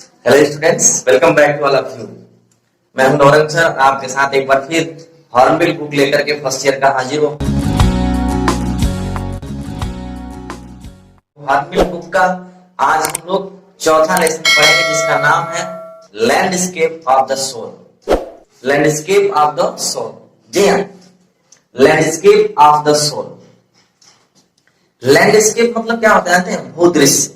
Hello students, welcome back to all of you. मैं हूं Naurang sir, आपके साथ एक बार फिर हॉर्नबिल बुक लेकर के फर्स्ट ईयर का हाजिर हूं। हॉर्नबिल बुक का आज हम लोग चौथा लेसन पढ़ेंगे जिसका नाम है landscape of the soul. Landscape of the soul, जी हाँ, landscape of the soul. Landscape मतलब क्या होता है जानते हैं? भूदृश्य,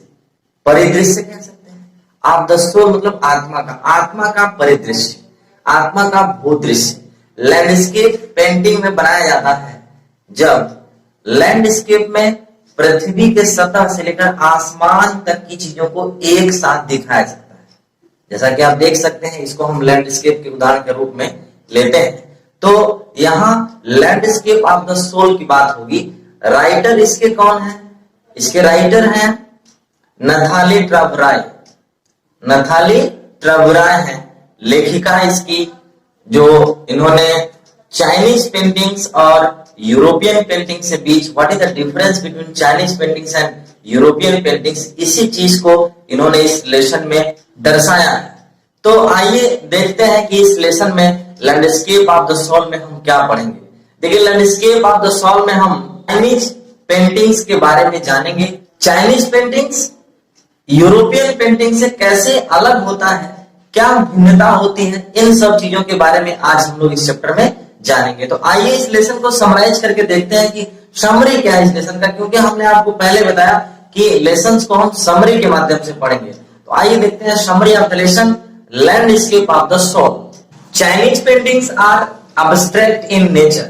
परिदृश्य कह सकते हैं। ऑफ द सोल मतलब आत्मा का परिदृश्य, आत्मा का भूदृश्य। लैंडस्केप पेंटिंग में बनाया जाता है जब लैंडस्केप में पृथ्वी के सतह से लेकर आसमान तक की चीजों को एक साथ दिखाया जाता है। जैसा कि आप देख सकते हैं, इसको हम लैंडस्केप के उदाहरण के रूप में लेते हैं। तो यहां लैंडस्केप ऑफ द सोल की बात होगी। राइटर इसके कौन है? इसके राइटर हैं नथाली ट्रबराय। नथाली ट्रबराय है लेखिका इसकी, जो इन्होंने चाइनीज पेंटिंग्स और यूरोपियन पेंटिंग से बीच what is the difference between Chinese paintings and European paintings, इसी चीज को इन्होंने इस लेसन में दर्शाया है। तो आइए देखते हैं कि इस लेसन में लैंडस्केप ऑफ द सोल में हम क्या पढ़ेंगे। देखिए, लैंडस्केप ऑफ द सोल में हम चाइनीज पेंटिंग्स के बारे में जानेंगे। चाइनीज पेंटिंग्स यूरोपियन पेंटिंग से कैसे अलग होता है, क्या भिन्नता होती है, इन सब चीजों के बारे में आज हम लोग इस चैप्टर में जानेंगे। तो आइए इस लेसन को समराइज करके देखते हैं कि समरी क्या है इस लेसन का, क्योंकि हमने आपको पहले बताया कि लेसन्स को हम समरी के माध्यम से पढ़ेंगे। तो आइए देखते हैं summary of the lesson landscape of the soul. Chinese paintings are abstract in nature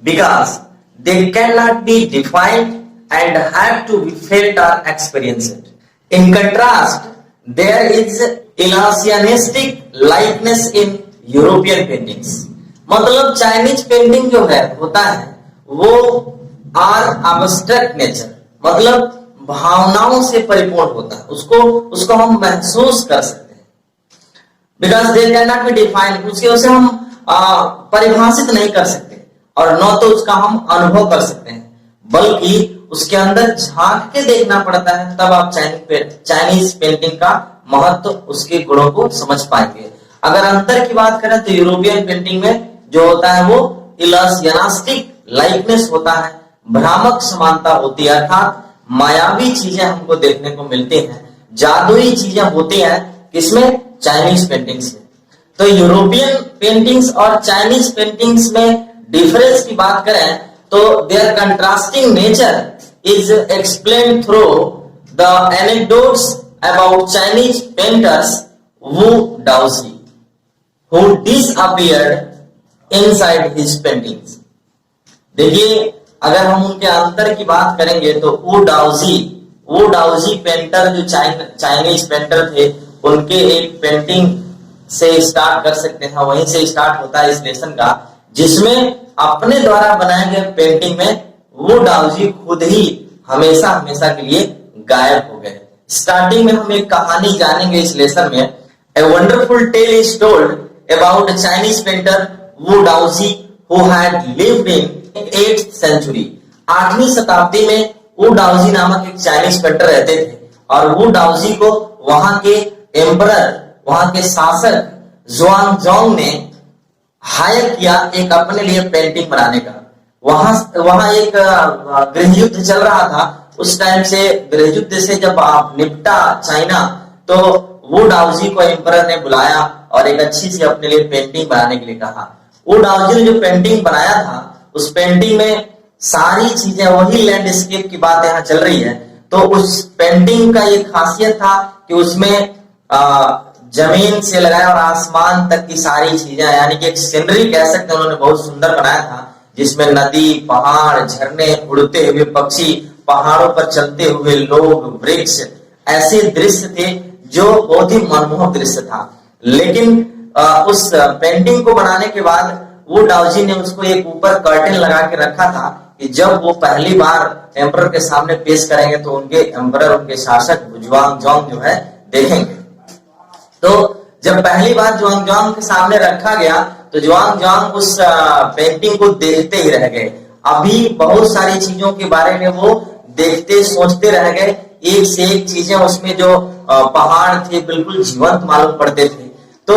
because they cannot be defined and have to be felt or experienced. In contrast, there is illusionistic likeness in European paintings. मतलब Chinese painting जो है होता है वो are abstract nature, मतलब भावनाओं से परिपूर्ण होता है, उसको हम महसूस कर सकते हैं। Because they cannot be defined, उसे हम परिभाषित नहीं कर सकते और न तो उसका हम अनुभव कर सकते हैं, बल्कि उसके अंदर झांक के देखना पड़ता है, तब आप चाइनीज पेंटिंग का महत्व, उसके गुणों को समझ पाएंगे। अगर अंतर की बात करें तो यूरोपियन पेंटिंग में जो होता है वो इलस्टिक लाइकनेस होता है, भ्रामक समानता होती है, अर्थात मायावी चीजें हमको देखने को मिलती हैं, जादुई चीजें होती हैं किसमें? चाइनीज पेंटिंग्स में। तो यूरोपियन पेंटिंग्स और चाइनीज पेंटिंग्स में डिफरेंस की बात करें तो their contrasting nature is explained through the anecdotes about Chinese painters Wu Daozi, who disappeared inside his paintings. देखिए, अगर हम उनके अंतर की बात करेंगे तो वू डाओजी पेंटर जो चाइनीज पेंटर थे, उनके एक पेंटिंग से स्टार्ट कर सकते हैं। वहीं से स्टार्ट होता है इस लेसन का, जिसमें अपने द्वारा बनाए गए पेंटिंग में वो डाओजी खुद ही हमेशा के लिए गायब हो गए। स्टार्टिंग में हम एक कहानी जानेंगे इस लेसन में। A wonderful tale is told about a Chinese painter Wu Daozi who had lived in 8th century. 8वीं शताब्दी में वू डाओजी नामक एक चाइनीज पेंटर रहते थे और वू डाओजी को वहां के एम्परर, वहां के शासक ज़ुआंगज़ोंग ने हायर किया एक अपने लिए पेंटिंग बनाने का। वहां एक गृह युद्ध चल रहा था। उस टाइम से गृह युद्ध से जब आप निपटा चाइना, तो वो डाओजी को एम्परर ने बुलाया और एक अच्छी सी अपने लिए पेंटिंग बनाने के लिए कहा। वो डाओजी ने जो पेंटिंग बनाया था, उस पेंटिंग में सारी चीजें, वही लैंडस्केप की बात यहाँ चल रही है। तो उस पेंटिंग का ये खासियत था कि उसमें जमीन से लगाया और आसमान तक की सारी चीजें, यानी कि एक सीनरी कह सकते हैं, उन्होंने बहुत सुंदर बनाया था, जिसमें नदी, पहाड़, झरने, उड़ते हुए पक्षी, पहाड़ों पर चलते हुए लोग, वृक्ष, ऐसे दृश्य थे जो बहुत ही मनमोहक दृश्य था। लेकिन उस पेंटिंग को बनाने के बाद वो डाओजी ने उसको एक ऊपर कर्टेन लगा के रखा था कि जब वो पहली बार एम्परर के सामने पेश करेंगे तो उनके एम्परर, उनके शासक ज़ुआंगज़ोंग जो है देखेंगे। तो जब पहली बार ज़ुआंगज़ोंग के सामने रखा गया तो ज़ुआंगज़ोंग उस पेंटिंग को देखते ही रह गए। अभी बहुत सारी चीजों के बारे में वो देखते सोचते रह गए एक से एक चीजें उसमें जो पहाड़ थे बिल्कुल जीवंत मालूम पड़ते थे। तो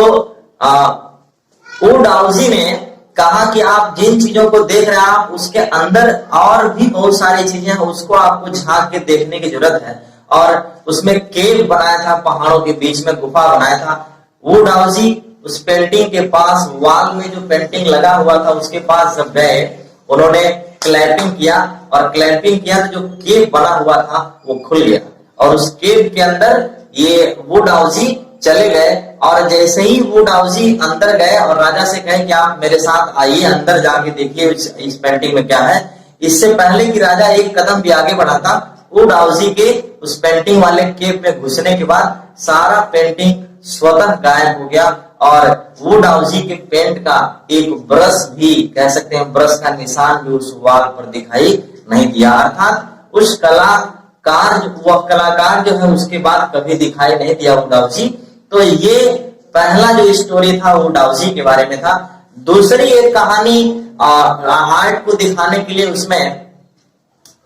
वो डाउजी ने कहा कि आप जिन चीजों को देख रहे हैं आप उसके अंदर और भी बहुत सारी चीजें हैं, उसको आपको झांक के देखने की जरूरत है। और उसमें केव बनाया था, पहाड़ों के बीच में गुफा बनाया था। वो डाउजी उस पेंटिंग के पास, वॉल में जो पेंटिंग लगा हुआ था उसके पास जब गए, उन्होंने क्लैपिंग किया और क्लैपिंग किया तो जो केव बना हुआ था वो खुल गया और उस केव के अंदर ये वो डाउजी चले गए। और जैसे ही वो डाउजी अंदर गए और राजा से कहे कि आप मेरे साथ आइए, अंदर जाके देखिए इस पेंटिंग में क्या है। इससे पहले कि राजा एक कदम भी आगे बढ़ाता, वो डाउजी के उस पेंटिंग वाले केव में घुसने के बाद सारा पेंटिंग स्वतः गायब हो गया और वो डाउजी के पेंट का एक ब्रश भी, कह सकते हैं ब्रश का निशान भी उस वॉल पर दिखाई नहीं दिया। अर्थात उस वह कलाकार जो है उसके बाद कभी दिखाई नहीं दिया वो डाउजी। तो ये पहला जो स्टोरी था वो डाउजी के बारे में था। दूसरी एक कहानी आर्ट को दिखाने के लिए उसमें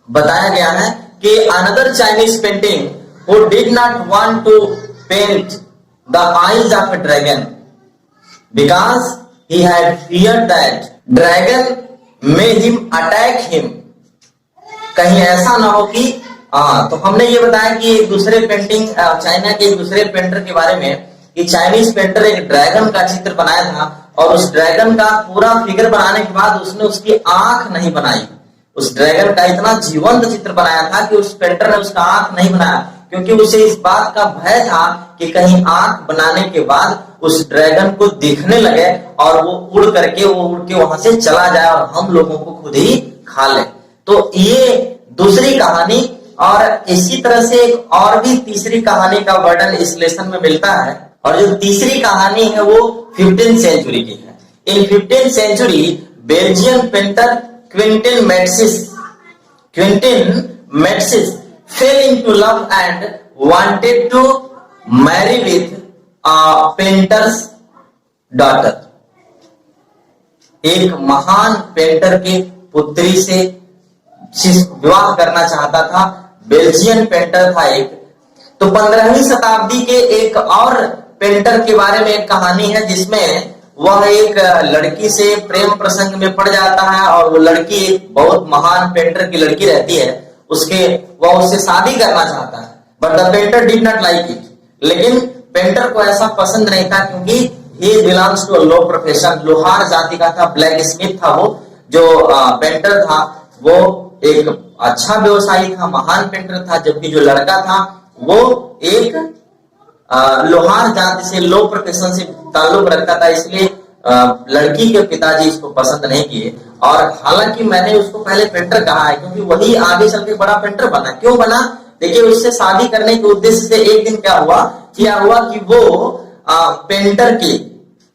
बताया गया है कि another Chinese painting who did not want to paint the eyes of a dragon because he had feared that dragon may him attack him। कहीं ऐसा ना हो कि तो हमने ये बताया कि एक दूसरे पेंटिंग, चाइना के एक दूसरे पेंटर के बारे में कि चाइनीज पेंटर एक ड्रैगन का चित्र बनाया था और उस ड्रैगन का पूरा फिगर बनाने के बाद उसने उसकी आंख नहीं बनाई। उस ड्रैगन का इतना जीवंत चित्र बनाया था कि उस पेंटर ने उसका आंख नहीं बनाया, क्योंकि उसे इस बात का भय था कि कहीं आंख बनाने के बाद उस ड्रैगन को दिखने लगे और वो उड़ के वहां से चला जाए और हम लोगों को खुद ही खा ले। तो ये दूसरी कहानी। और इसी तरह से एक और भी तीसरी कहानी का वर्णन इस लेसन में मिलता है और जो तीसरी कहानी है वो 15th सेंचुरी की है। In 15th century Belgian painter Quentin Metsys fell into love and wanted to marry with a painter's daughter। एक महान पेंटर के पुत्री से विवाह करना चाहता था। बेल्जियन पेंटर था एक। तो 15वीं शताब्दी के एक और पेंटर के बारे में एक कहानी है जिसमें वह एक लड़की से प्रेम प्रसंग में पड़ जाता है और वो लड़की एक बहुत महान पेंटर की लड़की रहती है, वह उससे शादी करना चाहता है। But the painter did not like it. लेकिन पेंटर को ऐसा पसंद नहीं था क्योंकि he belongs to a low profession, लोहार जाति का था, ब्लैक स्मिथ था वो जो पेंटर था। वो एक अच्छा व्यवसायी था, महान पेंटर था, जबकि जो लड़का था वो एक लोहार जाति से, लो प्रोफेशन से ताल्लुक रखता था। इसलिए लड़की के पिताजी इसको पसंद नहीं किए। और हालांकि मैंने उसको पहले पेंटर कहा है क्योंकि वही आगे चल के बड़ा पेंटर बना। क्यों बना? देखिए, उससे शादी करने के उद्देश्य से एक दिन क्या हुआ कि वो पेंटर के,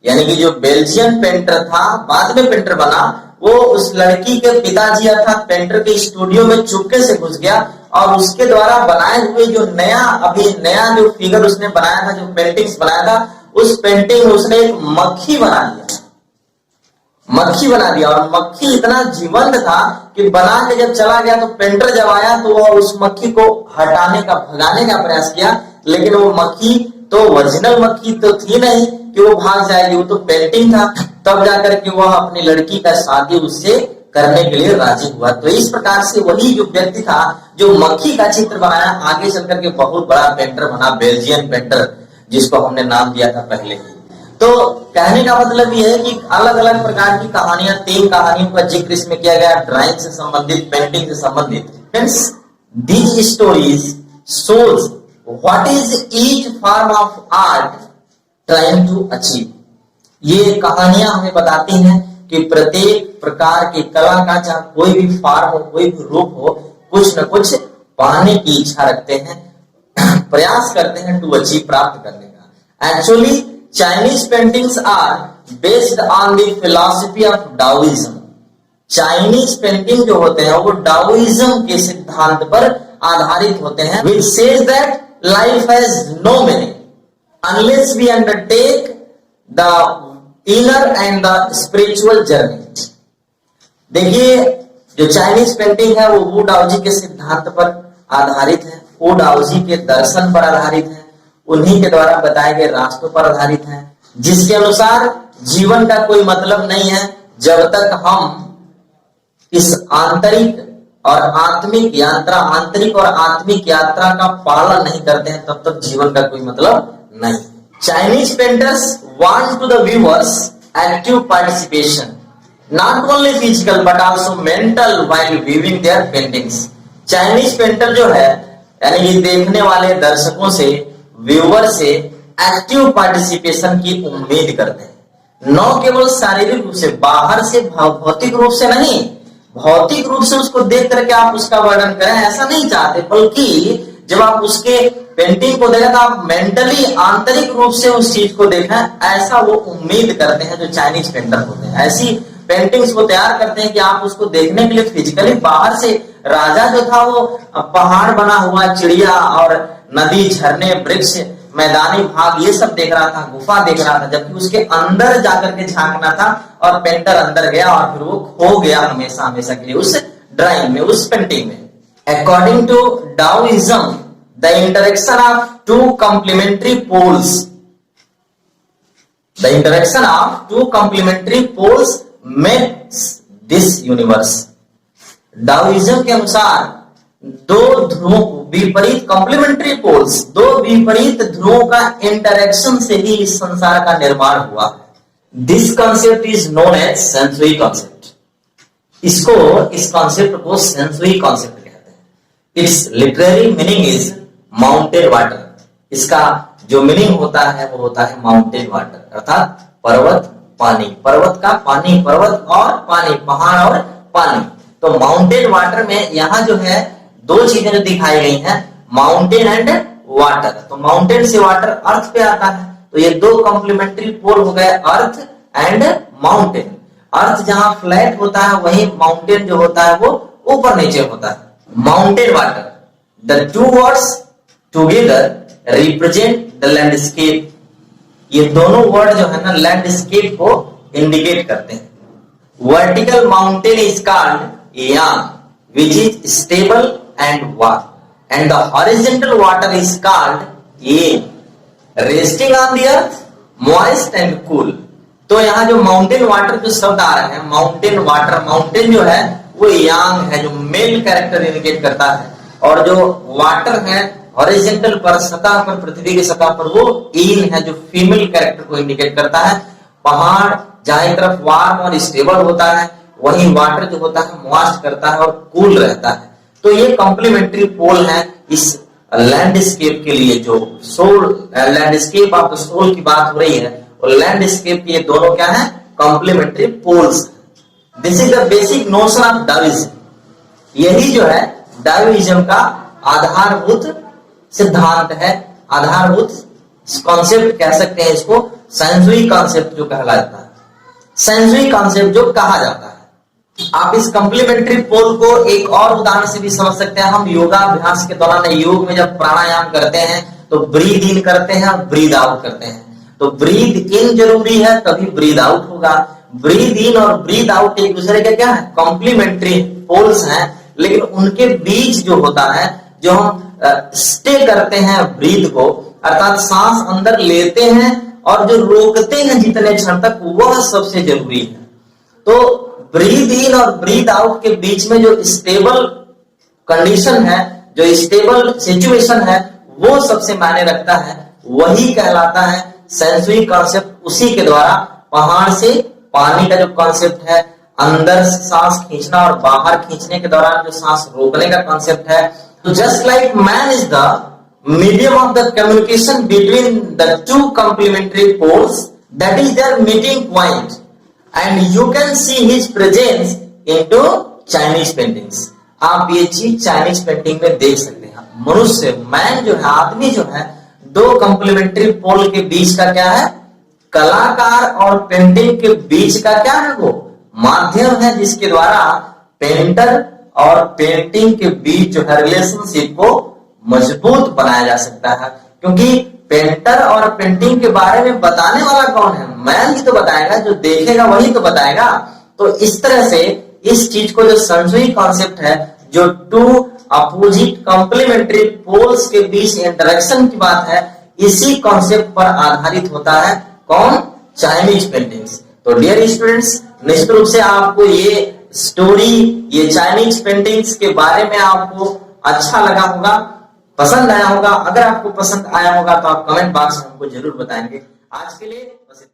यानी कि जो बेल्जियन पेंटर था बाद में पेंटर बना, वो उस लड़की के पिताजी अर्थात पेंटर के स्टूडियो में चुपके से घुस गया और उसके द्वारा बनाए हुए जो नया जो फिगर उसने बनाया था, जो पेंटिंग्स बनाया था, उस पेंटिंग में उसने एक मक्खी बना दिया और मक्खी इतना जीवंत था कि बना के जब चला गया तो पेंटर जब आया तो वह उस मक्खी को भगाने का प्रयास किया, लेकिन वो मक्खी तो ओरिजिनल मक्खी तो थी नहीं कि वो भाग जाएगी, वो तो पेंटिंग था। तब जाकर के वह अपनी लड़की का शादी उससे करने के लिए राजी हुआ। तो इस प्रकार से वही जो व्यक्ति था जो मक्खी का चित्र बनाया, आगे चलकर के बहुत बड़ा पेंटर बना, बेल्जियन पेंटर, जिसको हमने नाम दिया था पहले ही। तो कहने का मतलब यह है कि अलग अलग प्रकार की कहानियां, 3 कहानियों का जिक्र इसमें किया गया, ड्राइंग से संबंधित, पेंटिंग से संबंधित। Hence, these stories shows what is each form of art trying to achieve। ये कहानियां हमें बताती हैं कि प्रत्येक प्रकार की कला का, चाहे कोई भी फॉर्म हो, कोई भी रूप हो, कुछ न कुछ पाने की इच्छा रखते हैं, प्रयास करते हैं टू अचीव, प्राप्त करने का। Actually Chinese paintings are based on the philosophy of Daoism. Chinese painting जो होते हैं वो डाओइज्म के सिद्धांत पर आधारित होते हैं, which says that life has no meaning unless we undertake the inner and the spiritual journey। देखिए, जो चाइनीज पेंटिंग है वो वू डाओजी के सिद्धांत पर आधारित है। वो डाओजी के दर्शन पर आधारित है, उन्हीं के द्वारा बताए गए रास्तों पर आधारित है, जिसके अनुसार जीवन का कोई मतलब नहीं है जब तक हम इस आंतरिक और आत्मिक यात्रा का पालन नहीं करते हैं, तब तक जीवन का कोई मतलब नहीं। Chinese painters want to the viewers active participation, not only physical but also mental while viewing their paintings. Chinese painter जो है यानी कि देखने वाले दर्शकों से, व्यूअर से एक्टिव पार्टिसिपेशन की उम्मीद करते हैं, न केवल शारीरिक रूप से, बाहर से, भौतिक रूप से नहीं, भौतिक रूप से उसको देख करके आप उसका वर्णन करें ऐसा नहीं चाहते, बल्कि जब आप उसके पेंटिंग को देखें तो आप मेंटली, आंतरिक रूप से उस चीज को देखें, ऐसा वो उम्मीद करते हैं जो चाइनीज पेंटर होते हैं। ऐसी पेंटिंग्स को तैयार करते हैं कि आप उसको देखने के लिए फिजिकली, बाहर से राजा जो था वो पहाड़ बना हुआ, चिड़िया और नदी, झरने, वृक्ष, मैदानी भाग ये सब देख रहा था, गुफा देख रहा था, जबकि उसके अंदर जाकर के झांकना था और पेंटर अंदर गया और फिर वो खो गया हमेशा हमेशा के लिए उस ड्राइंग में, उस पेंटिंग में। According to Daoism the interaction of two complementary poles makes this universe. Daoism के अनुसार दो ध्रुवों, विपरीत कॉम्प्लीमेंट्री पोल्स, दो विपरीत ध्रुवों का इंटरेक्शन से ही इस संसार का निर्माण हुआ। This concept is known as sansui concept. इस कॉन्सेप्ट को सेंसुई कॉन्सेप्ट कहते हैं। Its literary meaning is mountain water. इसका जो मीनिंग होता है वो होता है माउंटेन वाटर, अर्थात पर्वत, पानी, पर्वत का पानी, पर्वत और पानी, पहाड़ और पानी। तो माउंटेन वाटर में यहां जो है दो चीजें जो दिखाई गई हैं, माउंटेन एंड वाटर। तो माउंटेन से वाटर अर्थ पे आता है, तो ये दो कॉम्प्लीमेंट्री पोल हो गए, अर्थ एंड माउंटेन। अर्थ जहां फ्लैट होता है वहीं माउंटेन जो होता है वो ऊपर नीचे होता है। Mountain water, the two words together represent the landscape. ये दोनों वर्ड जो है ना लैंडस्केप को इंडिकेट करते हैं। Vertical mountain is called Yang which is stable and warm, and the horizontal water is called yin, resting on the earth, moist and cool। तो यहाँ जो माउंटेन वाटर जो शब्द आ रहे हैं, माउंटेन वाटर, माउंटेन जो है वो यांग है, जो मेल कैरेक्टर इंडिकेट करता है, और जो वाटर है हॉरिजॉन्टल पर, सतह पर, पृथ्वी की सतह पर, वो इन है जो फीमेल कैरेक्टर को इंडिकेट करता है। पहाड़ जहां एक तरफ वार्म और स्टेबल होता है, वही वाटर जो होता है मॉइस्ट करता है और कूल रहता है। तो ये कॉम्प्लीमेंट्री पोल है इस लैंडस्केप के लिए। जो soul, landscape of the soul की बात हो रही है, और लैंडस्केप के ये दोनों क्या है, complementary poles. This is the basic notion of Daoism. यही जो है डाओइज्म का आधारभूत सिद्धांत है, आधारभूत कॉन्सेप्ट कह सकते हैं इसको, सेंसुई कॉन्सेप्ट जो कहलाता है, सेंसुई कॉन्सेप्ट जो कहा जाता है। आप इस कॉम्प्लीमेंट्री पोल को एक और उदाहरण से भी समझ सकते हैं। हम योगाभ्यास के दौरान, योग में जब प्राणायाम करते हैं तो ब्रीद इन करते हैं और ब्रीद आउट करते हैं। तो ब्रीद इन जरूरी है तभी ब्रीद आउट होगा। ब्रीद इन और ब्रीद आउट एक दूसरे के क्या है, कॉम्प्लीमेंट्री पोल्स हैं, लेकिन उनके बीच जो होता है, जो हम स्टे करते हैं ब्रीद को, अर्थात सांस अंदर लेते हैं और जो रोकते हैं जितने क्षण तक, वह सबसे जरूरी है। तो ब्रीद इन और ब्रीद आउट के बीच में जो स्टेबल कंडीशन है, जो स्टेबल सिचुएशन है, वो सबसे मायने रखता है, वही कहलाता है सेंसुई कॉन्सेप्ट। उसी के द्वारा पहाड़ से पानी का जो कॉन्सेप्ट है, अंदर सांस खींचना और बाहर खींचने के दौरान जो सांस रोकने का कॉन्सेप्ट है, तो just like man is the medium of the communication between the two complementary poles, that is their meeting point, and you can see his presence into Chinese paintings। आप ये चीज चाइनीज पेंटिंग में देख सकते हैं। मनुष्य, मैन जो है, आदमी जो है, दो कॉम्प्लीमेंट्री पोल के बीच का क्या है, कलाकार और पेंटिंग के बीच का क्या है, वो माध्यम है जिसके द्वारा पेंटर और पेंटिंग के बीच जो है रिलेशनशिप को मजबूत बनाया जा सकता है। क्योंकि पेंटर और पेंटिंग के बारे में बताने वाला कौन है, मैन ही तो बताएगा, जो देखेगा वही तो बताएगा। तो इस तरह से इस चीज को जो सेंसुई कॉन्सेप्ट है, जो टू अपोजिट कॉम्प्लीमेंट्री पोल्स के बीच इंटरेक्शन की बात है, इसी कॉन्सेप्ट पर आधारित होता है कौन? Chinese paintings. तो डियर स्टूडेंट्स, निश्चित रूप से आपको ये स्टोरी, ये चाइनीज पेंटिंग्स के बारे में आपको अच्छा लगा होगा, पसंद आया होगा। अगर आपको पसंद आया होगा तो आप कमेंट बॉक्स में हमको जरूर बताएंगे। आज के लिए बस